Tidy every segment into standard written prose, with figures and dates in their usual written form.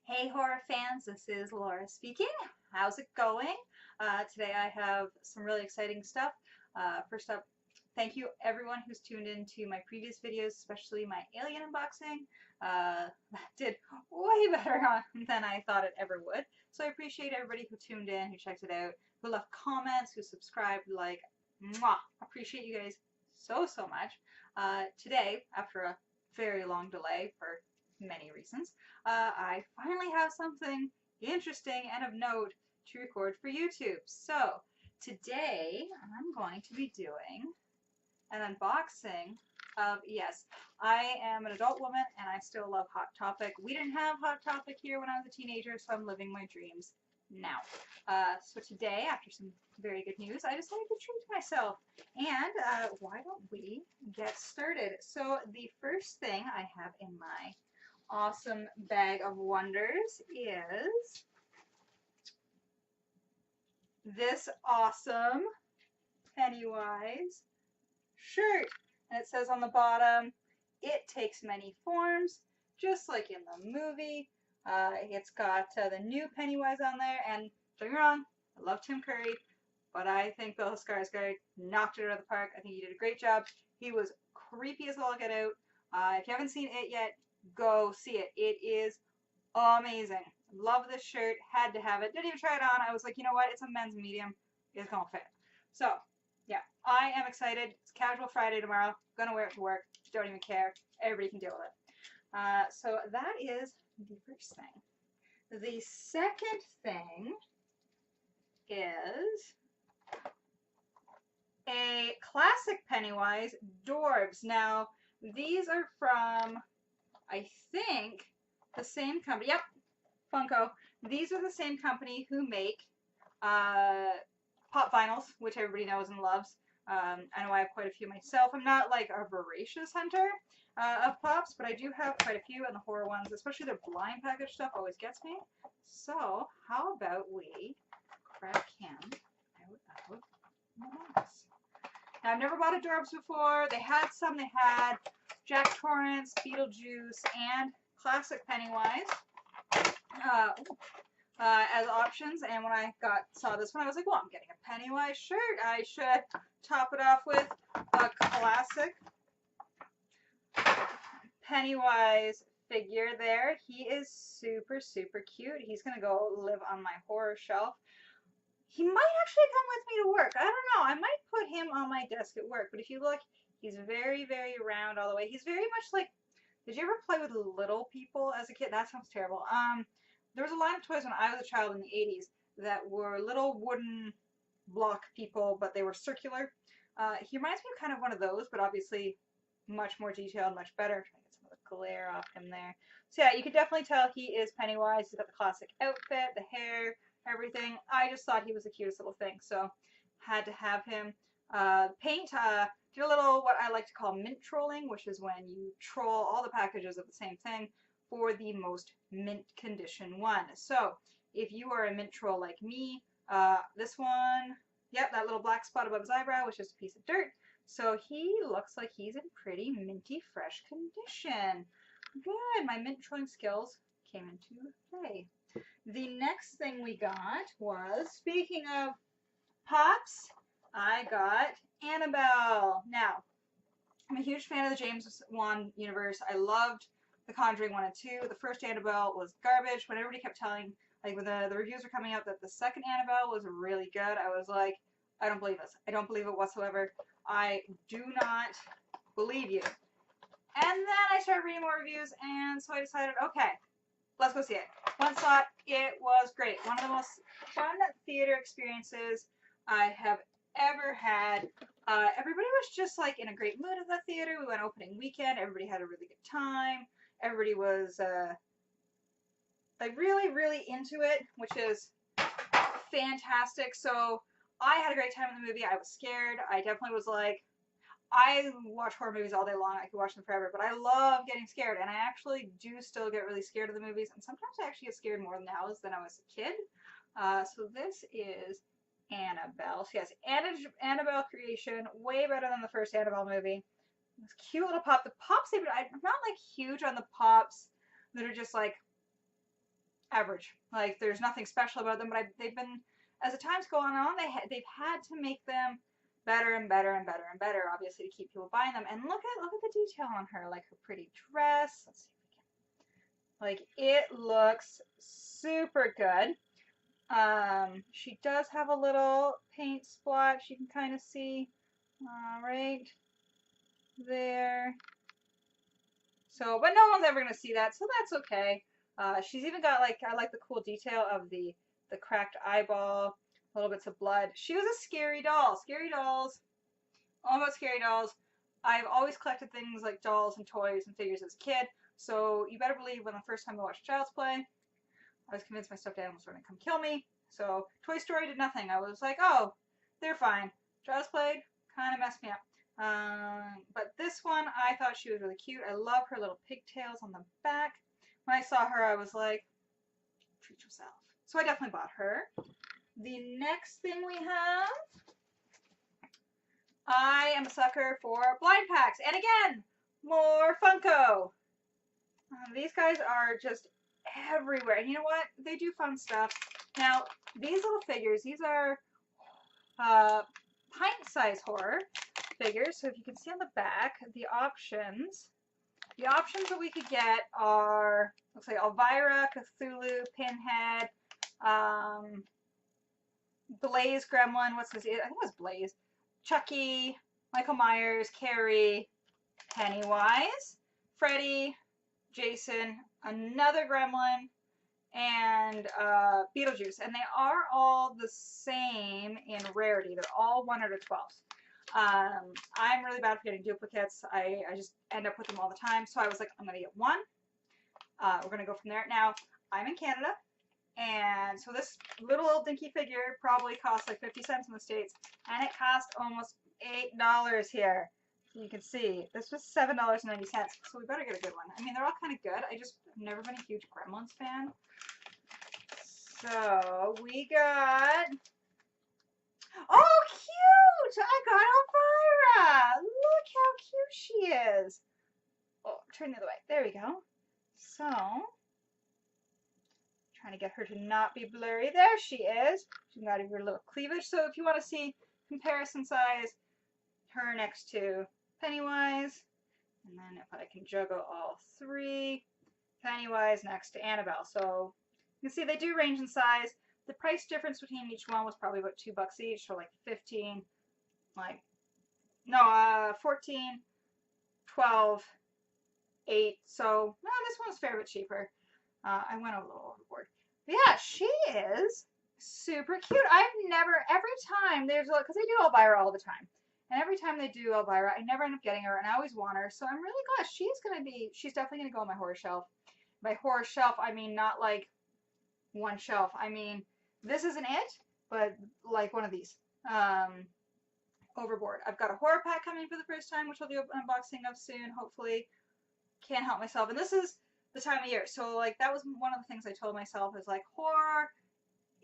Hey horror fans, this is Laura speaking. How's it going? Today I have some really exciting stuff. First up, thank you everyone who's tuned in to my previous videos, especially my Alien unboxing. That did way better than I thought it ever would. So I appreciate everybody who tuned in, who checked it out, who left comments, who subscribed. Like, mwah! Appreciate you guys so much. Today, after a very long delay for many reasons, I finally have something interesting and of note to record for YouTube. So today I'm going to be doing an unboxing of, yes, I am an adult woman and I still love Hot Topic. We didn't have Hot Topic here when I was a teenager, so I'm living my dreams now. So today, after some very good news, I decided to treat myself. And why don't we get started? So the first thing I have in my awesome bag of wonders is this awesome Pennywise shirt. And it says on the bottom, "It takes many forms," just like in the movie. It's got the new Pennywise on there, and don't get me wrong, I love Tim Curry, but I think Bill Skarsgård knocked it out of the park. I think he did a great job. He was creepy as all get out. If you haven't seen it yet, go see it. It is amazing. Love this shirt. Had to have it. Didn't even try it on. I was like, you know what? It's a men's medium. It's gonna fit. So, yeah, I am excited. It's Casual Friday tomorrow. Gonna wear it to work. Don't even care. Everybody can deal with it. So that is the first thing. The second thing is a classic Pennywise, Dorbz. Now, these are from, I think, the same company. Yep, Funko. These are the same company who make pop vinyls, which everybody knows and loves. I know I have quite a few myself. I'm not like a voracious hunter of pops, but I do have quite a few, and the horror ones, especially their blind package stuff, always gets me. So how about we crack him out of the box? Now, I've never bought a Dorbz before. They had some. They had Jack Torrance, Beetlejuice, and classic Pennywise as options. And when I saw this one, I was like, well, I'm getting a Pennywise shirt. I should top it off with a classic Pennywise figure there. He is super cute. He's going to go live on my horror shelf. He might actually come with me to work. I don't know. I might put him on my desk at work. But if you look, he's very round all the way. He's very much like, did you ever play with little people as a kid? That sounds terrible. There was a line of toys when I was a child in the 80s that were little wooden block people, but they were circular. He reminds me of kind of one of those, but obviously much more detailed, much better. I'm trying to get some of the glare off him there. So yeah, you can definitely tell he is Pennywise. He's got the classic outfit, the hair, everything. I just thought he was the cutest little thing, so had to have him. Paint, did a little what I like to call mint trolling, which is when you troll all the packages of the same thing for the most mint condition one. So if you are a mint troll like me, this one, yep, that little black spot above his eyebrow was just a piece of dirt. So he looks like he's in pretty minty fresh condition. Good, my mint trolling skills came into play. The next thing we got was, speaking of pops, I got Annabelle. Now, I'm a huge fan of the James Wan universe. I loved The Conjuring 1 and 2. The first Annabelle was garbage, but everybody kept telling, like when the reviews were coming out, that the second Annabelle was really good. I was like, I don't believe this. I don't believe it whatsoever. I do not believe you. And then I started reading more reviews, and so I decided, okay, let's go see it. Once saw it, it was great. One of the most fun theater experiences I have ever had. Everybody was just like in a great mood at the theater. We went opening weekend. Everybody had a really good time. Everybody was like really into it, which is fantastic. So I had a great time in the movie. I was scared. I definitely was like, I watch horror movies all day long. I could watch them forever, but I love getting scared, and I actually do still get really scared of the movies, and sometimes I actually get scared more now than I was a kid. So this is Annabelle. So yes, Annabelle creation, way better than the first Annabelle movie. This cute little pop. The pops, I'm not like huge on the pops that are just like average. Like, there's nothing special about them, but they've been, as the time's going on, they've had to make them better and better and better and better, obviously, to keep people buying them. And look at the detail on her, like her pretty dress. Let's see if we can, like, it looks super good. She does have a little paint splotch, you can kind of see right there. So, but no one's ever gonna see that, so that's okay. She's even got, like, I like the cool detail of the cracked eyeball, little bits of blood. She was a scary doll. Scary dolls, all about scary dolls. I've always collected things like dolls and toys and figures as a kid, so you better believe when the first time I watched Child's Play, I was convinced my stuffed animals were going to come kill me. So Toy Story did nothing. I was like, oh, they're fine. Child's Play kind of messed me up. But this one, I thought she was really cute. I love her little pigtails on the back. When I saw her, I was like, treat yourself. So I definitely bought her. The next thing we have, I am a sucker for blind packs. And again, more Funko. These guys are just everywhere. And you know what? They do fun stuff. Now, these little figures, these are pint-size horror figures. So if you can see on the back, the options that we could get are, looks like Elvira, Cthulhu, Pinhead, Blaze Gremlin, what's this? I think it was Blaze. Chucky, Michael Myers, Carrie, Pennywise, Freddy, Jason, another Gremlin, and Beetlejuice. And they are all the same in rarity. They're all 1 out of 12. I'm really bad for getting duplicates. I just end up with them all the time. So I was like, I'm going to get one. We're going to go from there. Now, I'm in Canada. And so this little old dinky figure probably costs like 50 cents in the States. And it cost almost $8 here. You can see, this was $7.90. So we better get a good one. I mean, they're all kind of good. I've never been a huge Gremlins fan. So we got, oh, cute! I got Elvira! Look how cute she is. Oh, turn the other way. There we go. So, trying to get her to not be blurry. There she is. She's got her little cleavage. So if you want to see comparison size, her next to Pennywise. And then if I can juggle all three, Pennywise next to Annabelle. So you can see they do range in size. The price difference between each one was probably about $2 each, so like 15, like, no, 14, 12, 8. So, no, this one was fair bit cheaper. I went a little overboard. But yeah, she is super cute. Every time there's, because they do Elvira all the time. And every time they do Elvira, I never end up getting her, and I always want her. So I'm really glad. She's definitely going to go on my horror shelf. By horror shelf, I mean not like one shelf. I mean, this isn't it, but like one of these. Overboard. I've got a horror pack coming for the first time, which I'll do an unboxing of soon, hopefully. Can't help myself. And this is the time of year. So, like, that was one of the things I told myself is, like, horror,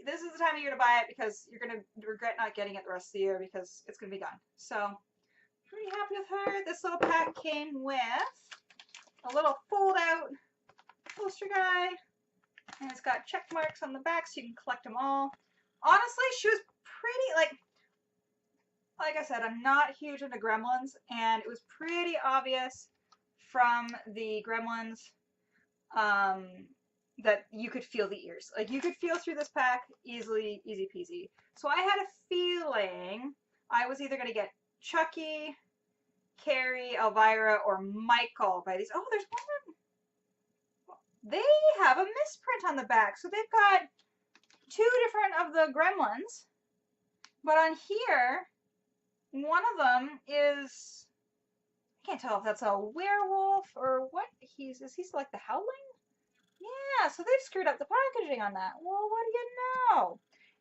this is the time of year to buy it because you're going to regret not getting it the rest of the year because it's going to be gone. So, pretty happy with her. This little pack came with a little fold-out poster guy. And it's got check marks on the back so you can collect them all. Honestly, she was pretty, like I said, I'm not huge into Gremlins, and it was pretty obvious from the Gremlins that you could feel the ears. Like, you could feel through this pack easily, easy peasy. So I had a feeling I was either going to get Chucky, Carrie, Elvira, or Michael by these. Oh, there's one. They have a misprint on the back. So they've got two different of the Gremlins. But on here, one of them is, I can't tell if that's a werewolf or what. Is he like the Howling? Yeah, so they've screwed up the packaging on that. Well, what do you know?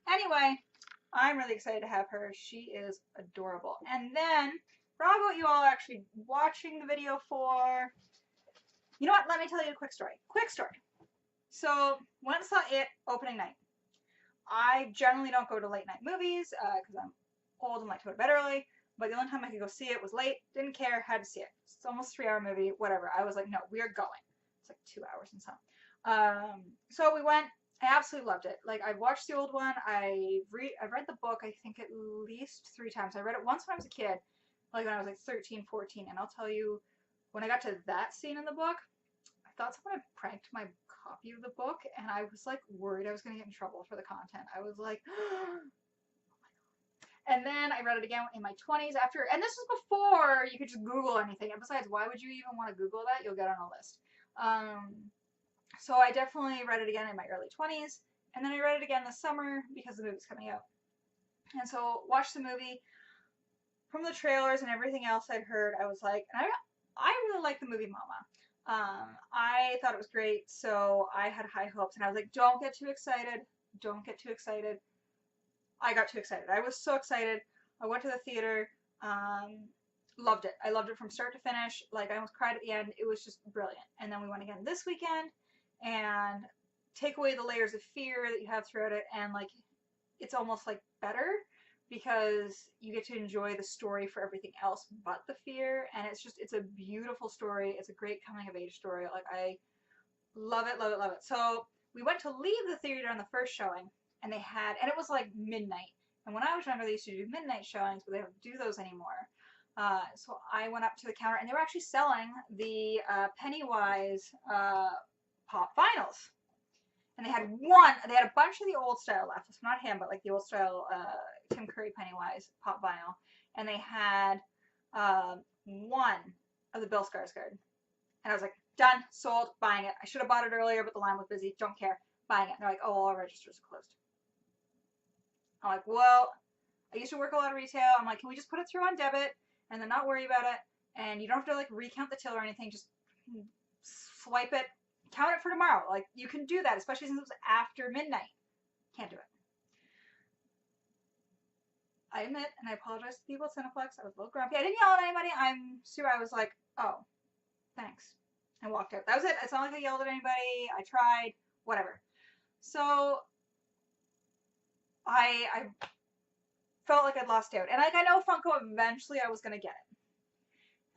Anyway, I'm really excited to have her. She is adorable. And then, for all what you all are actually watching the video for, you know what? Let me tell you a quick story. Quick story. So, went and saw It opening night. I generally don't go to late night movies because I'm old and like to go to bed early. But the only time I could go see it was late. Didn't care. Had to see it. It's almost a 3-hour movie. Whatever. I was like, no, we are going. It's like 2 hours and some. So we went. I absolutely loved it. Like, I watched the old one. I've read the book, I think, at least 3 times. I read it once when I was a kid, like when I was like 13, 14. And I'll tell you, when I got to that scene in the book, I thought someone had pranked my copy of the book, and I was like worried I was going to get in trouble for the content. I was like, and then I read it again in my 20s after, and this was before you could just Google anything. And besides, why would you even want to Google that? You'll get on a list. So I definitely read it again in my early 20s, and then I read it again this summer because the movie's coming out. And so watched the movie. From the trailers and everything else I'd heard, I was like, and I really like the movie Mama. I thought it was great, so I had high hopes, and I was like, don't get too excited. Don't get too excited. I got too excited. I was so excited. I went to the theater. Loved it. I loved it from start to finish. Like, I almost cried at the end. It was just brilliant. And then we went again this weekend, and take away the layers of fear that you have throughout it, and like, it's almost like better because you get to enjoy the story for everything else but the fear. And it's a beautiful story. It's a great coming of age story. Like, I love it, love it, love it. So we went to leave the theater on the first showing, and it was like midnight. And when I was younger, they used to do midnight showings, but they don't do those anymore. So I went up to the counter, and they were actually selling the Pennywise pop vinyls. And they had a bunch of the old style left. It's not him, but like the old style Tim Curry Pennywise pop vinyl. And they had one of the Bill Skarsgård. And I was like, done, sold, buying it. I should have bought it earlier, but the line was busy. Don't care. Buying it. And they're like, oh, all our registers are closed. I'm like, well, I used to work a lot of retail. I'm like, can we just put it through on debit and then not worry about it? And you don't have to like recount the till or anything. Just swipe it. Count it for tomorrow. Like, you can do that, especially since it was after midnight. Can't do it. I admit, and I apologize to people at Cineplex, I was a little grumpy. I didn't yell at anybody. I was like, oh, thanks. And walked out. That was it. It's not like I yelled at anybody. I tried. Whatever. So, I felt like I'd lost out. And like, I know Funko, eventually I was going to get it.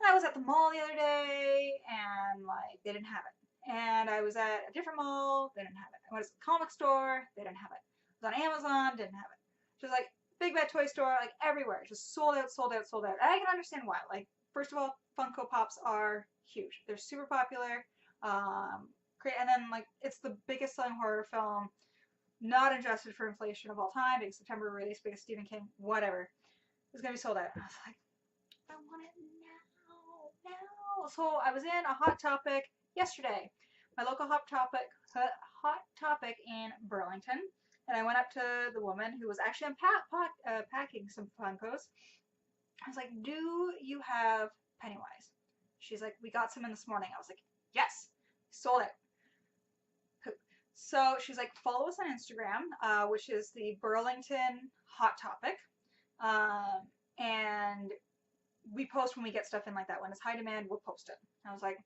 And I was at the mall the other day, and like, they didn't have it. And I was at a different mall, they didn't have it. I went to the comic store, they didn't have it. I was on Amazon, didn't have it. Just like Big Bad Toy Store, like everywhere, just sold out, sold out, sold out. And I can understand why. Like, first of all, Funko Pops are huge. They're super popular. Great, and then like, it's the biggest selling horror film, not adjusted for inflation of all time. Big September release, biggest Stephen King, whatever. It's gonna be sold out. And I was like, I want it now. So I was in a Hot Topic yesterday, my local Hot Topic in Burlington, and I went up to the woman who was actually packing some Funkos. I was like, do you have Pennywise? She's like, we got some in this morning. I was like, yes, sold it. So she's like, follow us on Instagram, which is the Burlington Hot Topic, and we post when we get stuff in like that. When it's high demand, we'll post it. I was like,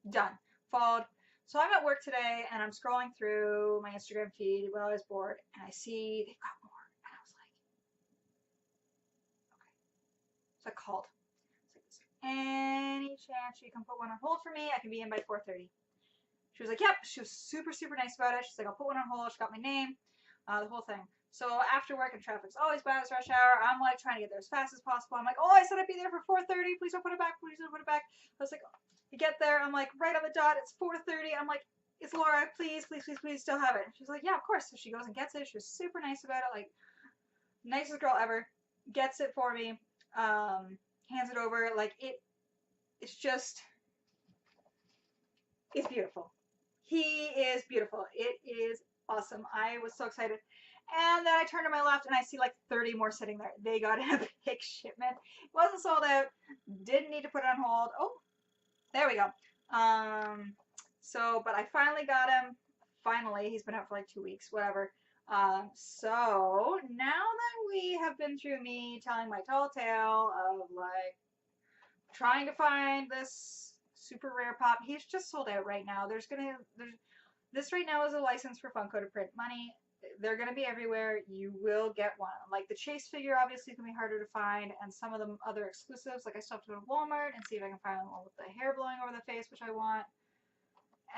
done. Followed. So I'm at work today, and I'm scrolling through my Instagram feed while I was bored, and I see they've got more. And I was like, okay. So I called. I was like, is there any chance you can put one on hold for me? I can be in by 4:30. She was like, yep. She was super, super nice about it. She's like, I'll put one on hold. She got my name, the whole thing. So after work, and traffic's always bad, it's rush hour, I'm like trying to get there as fast as possible. I'm like, oh, I said I'd be there for 4:30. Please don't put it back. Please don't put it back. I was like, you get there. I'm like, right on the dot. It's 4:30. I'm like, it's Laura. Please, please, please, please still have it. And she's like, yeah, of course. So she goes and gets it. She was super nice about it. Like, nicest girl ever. Gets it for me. Hands it over. Like, it's just, it's beautiful. He is beautiful. It is awesome. I was so excited. And then I turned to my left, and I see like 30 more sitting there. They got in a big shipment. It wasn't sold out. Didn't need to put it on hold. Oh, there we go. But I finally got him. Finally, he's been out for like 2 weeks, whatever. So now that we have been through me telling my tall tale of like trying to find this super rare pop, he's just sold out right now. This right now is a license for Funko to print money. They're going to be everywhere. You will get one. Like the Chase figure obviously is going to be harder to find, and some of the other exclusives, like I still have to go to Walmart and see if I can find one with the hair blowing over the face, which I want.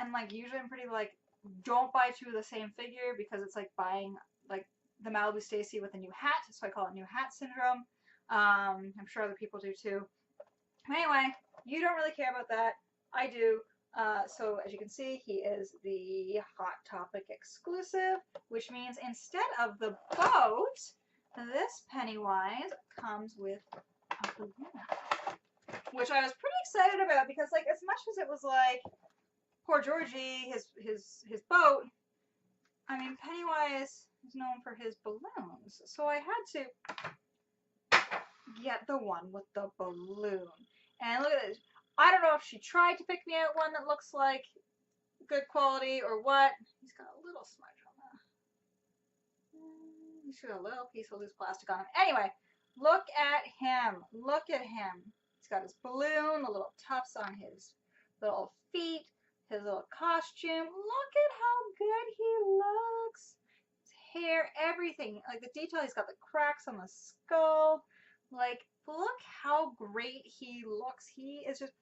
And like usually I'm pretty like don't buy two of the same figure because it's like buying like the Malibu Stacy with a new hat, so I call it new hat syndrome. I'm sure other people do too. Anyway, you don't really care about that. I do. So as you can see, he is the Hot Topic exclusive, which means instead of the boat, this Pennywise comes with a balloon, which I was pretty excited about because, like, as much as it was like poor Georgie, his boat, I mean, Pennywise is known for his balloons, so I had to get the one with the balloon. And look at this. I don't know if she tried to pick me out one that looks like good quality or what. He's got a little smudge on that. He's got a little piece of loose plastic on him. Anyway, look at him. Look at him. He's got his balloon, the little tufts on his little feet, his little costume. Look at how good he looks. His hair, everything. Like the detail, he's got the cracks on the skull. Like, look how great he looks. He is just,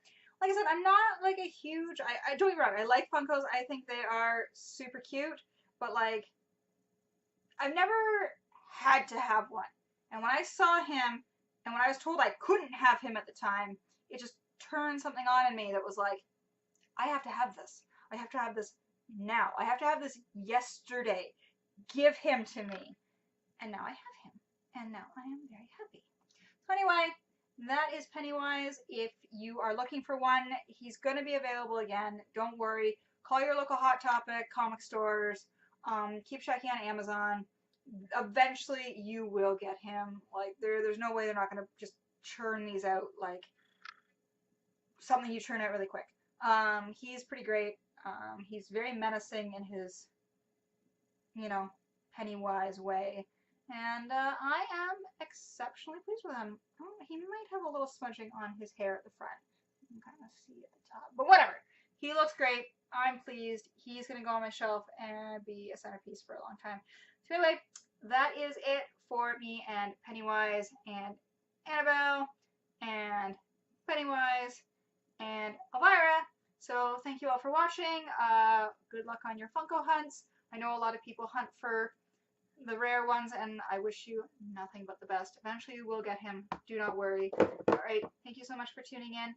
like I said, I'm not like a huge, I don't get me wrong, I like Funkos. I think they are super cute, but like, I've never had to have one. And when I saw him, and when I was told I couldn't have him at the time, it just turned something on in me that was like, I have to have this. I have to have this now. I have to have this yesterday. Give him to me. And now I have him. And now I am very happy. So anyway, that is Pennywise. If you are looking for one, he's going to be available again. Don't worry. Call your local Hot Topic, comic stores. Keep checking on Amazon. Eventually, you will get him. Like, there's no way they're not going to just churn these out like something you churn out really quick. He's pretty great. He's very menacing in his, Pennywise way. And I am exceptionally pleased with him. Oh, he might have a little smudging on his hair at the front. You can kind of see at the top. But whatever. He looks great. I'm pleased. He's going to go on my shelf and be a centerpiece for a long time. So anyway, that is it for me and Pennywise and Annabelle and Pennywise and Elvira. So thank you all for watching. Good luck on your Funko hunts. I know a lot of people hunt for the rare ones, and I wish you nothing but the best. Eventually you will get him. Do not worry. All right. Thank you so much for tuning in.